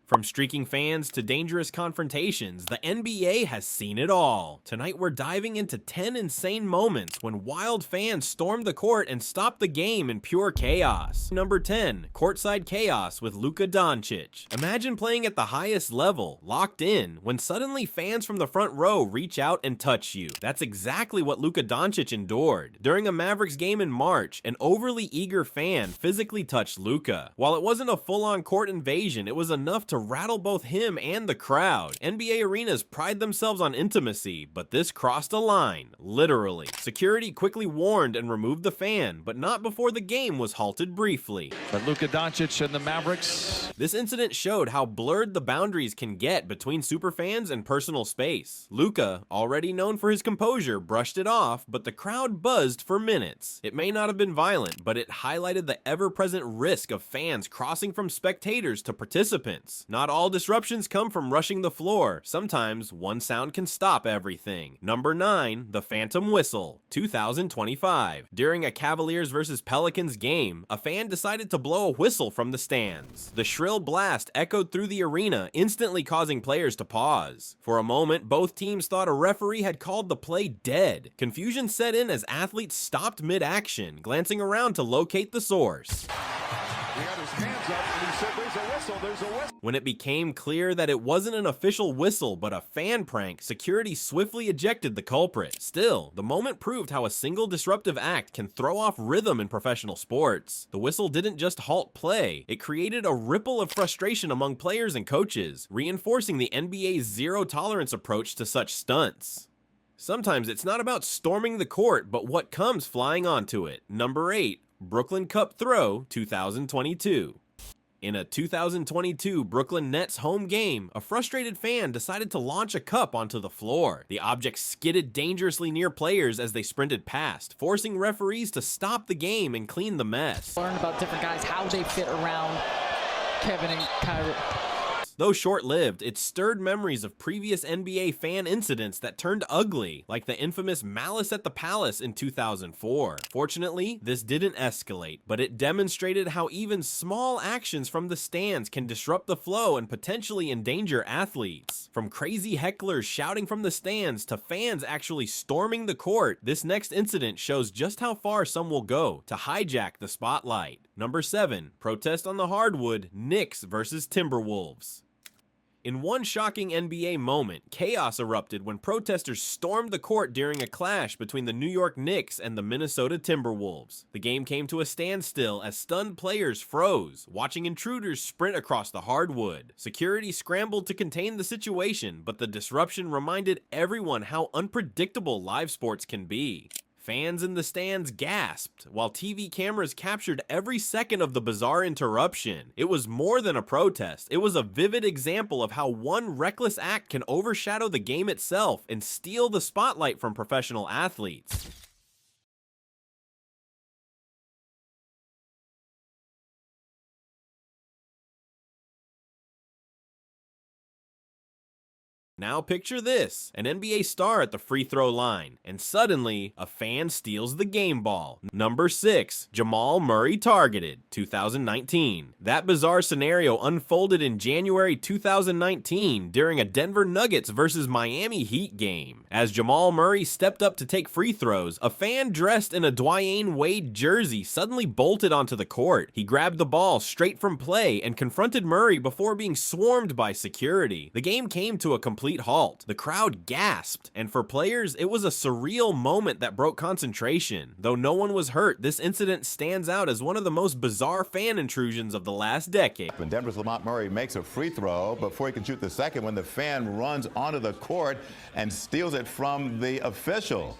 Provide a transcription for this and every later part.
From streaking fans to dangerous confrontations, the NBA has seen it all. Tonight we're diving into 10 insane moments when wild fans stormed the court and stopped the game in pure chaos. Number 10, courtside chaos with Luka Dončić. Imagine playing at the highest level, locked in, when suddenly fans from the front row reach out and touch you. That's exactly what Luka Dončić endured. During a Mavericks game in March, an overly eager fan physically touched Luka. While it wasn't a full-on court invasion, it was enough to rattle both him and the crowd. NBA arenas pride themselves on intimacy, but this crossed a line, literally. Security quickly warned and removed the fan, but not before the game was halted briefly. But Luka Dončić and the Mavericks. This incident showed how blurred the boundaries can get between superfans and personal space. Luka, already known for his composure, brushed it off, but the crowd buzzed for minutes. It may not have been violent, but it highlighted the ever-present risk of fans crossing from spectators to participants. Not all disruptions come from rushing the floor. Sometimes one sound can stop everything. Number 9, the phantom whistle, 2025. During a Cavaliers versus Pelicans game, a fan decided to blow a whistle from the stands. The shrill blast echoed through the arena, instantly causing players to pause. For a moment, both teams thought a referee had called the play dead. Confusion set in as athletes stopped mid-action, glancing around to locate the source. He had his hands up and he said, there's a whistle, there's a whistle. When it became clear that it wasn't an official whistle but a fan prank, security swiftly ejected the culprit. Still, the moment proved how a single disruptive act can throw off rhythm in professional sports. The whistle didn't just halt play, it created a ripple of frustration among players and coaches, reinforcing the NBA's zero-tolerance approach to such stunts. Sometimes it's not about storming the court, but what comes flying onto it. Number 8, Brooklyn Cup Throw 2022. In a 2022 Brooklyn Nets home game, a frustrated fan decided to launch a cup onto the floor. The object skidded dangerously near players as they sprinted past, forcing referees to stop the game and clean the mess. Learn about different guys, how they fit around Kevin and Kyrie. Though short-lived, it stirred memories of previous NBA fan incidents that turned ugly, like the infamous Malice at the Palace in 2004. Fortunately, this didn't escalate, but it demonstrated how even small actions from the stands can disrupt the flow and potentially endanger athletes. From crazy hecklers shouting from the stands to fans actually storming the court, this next incident shows just how far some will go to hijack the spotlight. Number 7, protest on the Hardwood, Knicks versus Timberwolves. In one shocking NBA moment, chaos erupted when protesters stormed the court during a clash between the New York Knicks and the Minnesota Timberwolves. The game came to a standstill as stunned players froze, watching intruders sprint across the hardwood. Security scrambled to contain the situation, but the disruption reminded everyone how unpredictable live sports can be. Fans in the stands gasped, while TV cameras captured every second of the bizarre interruption. It was more than a protest, it was a vivid example of how one reckless act can overshadow the game itself and steal the spotlight from professional athletes. Now picture this, an NBA star at the free throw line, and suddenly, a fan steals the game ball. Number 6, Jamal Murray targeted, 2019. That bizarre scenario unfolded in January 2019 during a Denver Nuggets versus Miami Heat game. As Jamal Murray stepped up to take free throws, a fan dressed in a Dwyane Wade jersey suddenly bolted onto the court. He grabbed the ball straight from play and confronted Murray before being swarmed by security. The game came to a complete halt. The crowd gasped, and for players, it was a surreal moment that broke concentration. Though no one was hurt, this incident stands out as one of the most bizarre fan intrusions of the last decade. When Denver's Jamal Murray makes a free throw before he can shoot the second, when the fan runs onto the court and steals it from the official.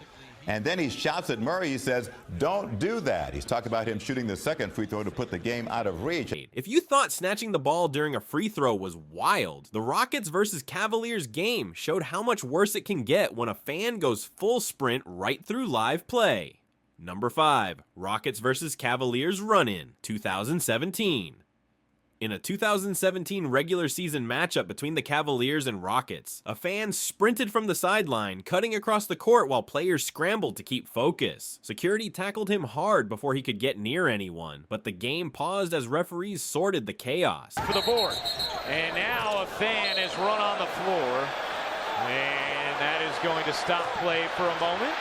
And then he shouts at Murray, he says, "Don't do that." He's talking about him shooting the second free throw to put the game out of reach. If you thought snatching the ball during a free throw was wild, the Rockets versus Cavaliers game showed how much worse it can get when a fan goes full sprint right through live play. Number 5, Rockets versus Cavaliers run-in, 2017. In a 2017 regular season matchup between the Cavaliers and Rockets, a fan sprinted from the sideline, cutting across the court while players scrambled to keep focus. Security tackled him hard before he could get near anyone, but the game paused as referees sorted the chaos. For the board. And now a fan has run on the floor, and that is going to stop play for a moment.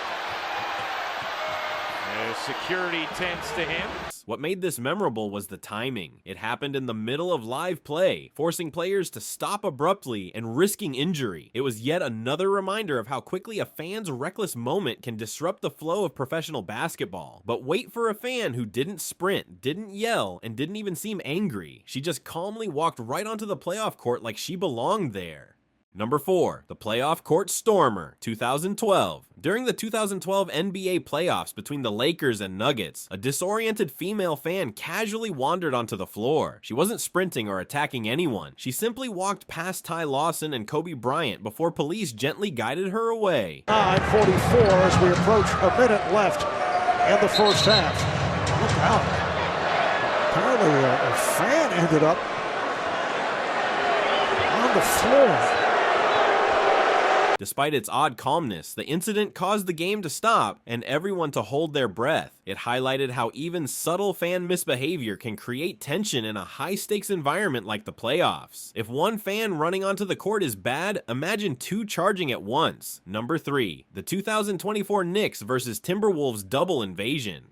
As security tends to him. What made this memorable was the timing. It happened in the middle of live play, forcing players to stop abruptly and risking injury. It was yet another reminder of how quickly a fan's reckless moment can disrupt the flow of professional basketball. But wait for a fan who didn't sprint, didn't yell, and didn't even seem angry. She just calmly walked right onto the playoff court like she belonged there. Number 4, the playoff court stormer, 2012. During the 2012 NBA playoffs between the Lakers and Nuggets, a disoriented female fan casually wandered onto the floor. She wasn't sprinting or attacking anyone. She simply walked past Ty Lawson and Kobe Bryant before police gently guided her away. 9:44 as we approach a minute left in the first half. Look out. Apparently a fan ended up on the floor. Despite its odd calmness, the incident caused the game to stop and everyone to hold their breath. It highlighted how even subtle fan misbehavior can create tension in a high-stakes environment like the playoffs. If one fan running onto the court is bad, imagine 2 charging at once. Number 3, the 2024 Knicks versus Timberwolves double invasion.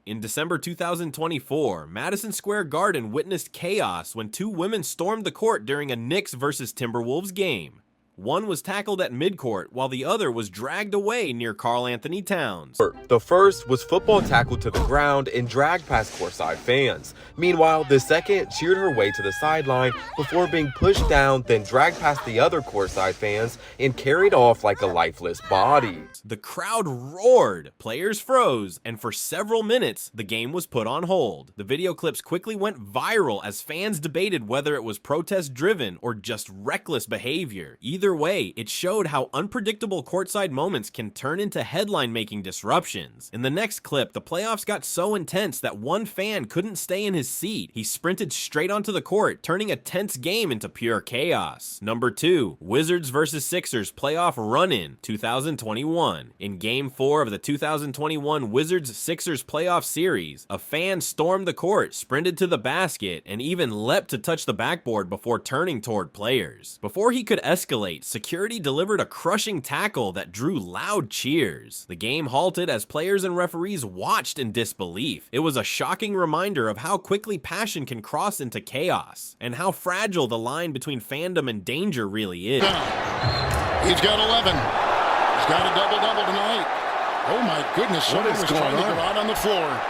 In December 2024, Madison Square Garden witnessed chaos when 2 women stormed the court during a Knicks versus Timberwolves game. One was tackled at midcourt, while the other was dragged away near Karl Anthony Towns. The first was football tackled to the ground and dragged past courtside fans. Meanwhile, the second cheered her way to the sideline before being pushed down, then dragged past the other courtside fans and carried off like a lifeless body. The crowd roared, players froze, and for several minutes, the game was put on hold. The video clips quickly went viral as fans debated whether it was protest-driven or just reckless behavior. Either way, it showed how unpredictable courtside moments can turn into headline-making disruptions. In the next clip, the playoffs got so intense that one fan couldn't stay in his seat. He sprinted straight onto the court, turning a tense game into pure chaos. Number 2, Wizards vs. Sixers playoff run-in, 2021. In Game 4 of the 2021 Wizards-Sixers playoff series, a fan stormed the court, sprinted to the basket, and even leapt to touch the backboard before turning toward players. Before he could escalate, security delivered a crushing tackle that drew loud cheers. The game halted as players and referees watched in disbelief. It was a shocking reminder of how quickly passion can cross into chaos, and how fragile the line between fandom and danger really is. He's got 11. He's got a double-double tonight. Oh my goodness, someone was trying to go out on the floor.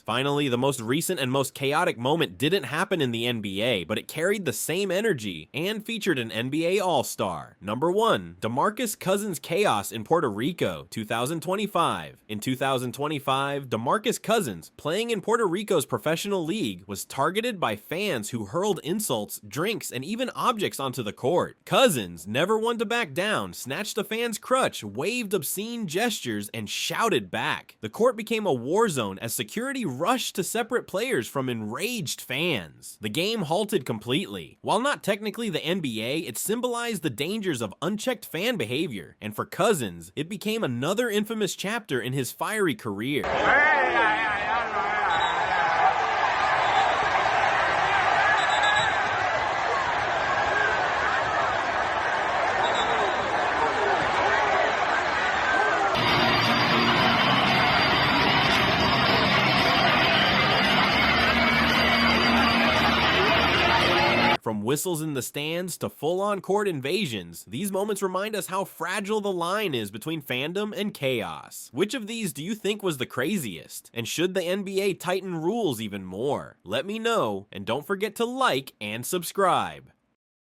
Finally, the most recent and most chaotic moment didn't happen in the NBA, but it carried the same energy and featured an NBA All-Star. Number 1, DeMarcus Cousins chaos in Puerto Rico, 2025. In 2025, DeMarcus Cousins, playing in Puerto Rico's professional league, was targeted by fans who hurled insults, drinks, and even objects onto the court. Cousins, never one to back down, snatched a fan's crutch, waved obscene gestures, and shouted back. The court became a war zone as security rushed to separate players from enraged fans. The game halted completely. While not technically the NBA, it symbolized the dangers of unchecked fan behavior, and for Cousins, it became another infamous chapter in his fiery career. From whistles in the stands to full-on court invasions, these moments remind us how fragile the line is between fandom and chaos. Which of these do you think was the craziest? And should the NBA tighten rules even more? Let me know, and don't forget to like and subscribe.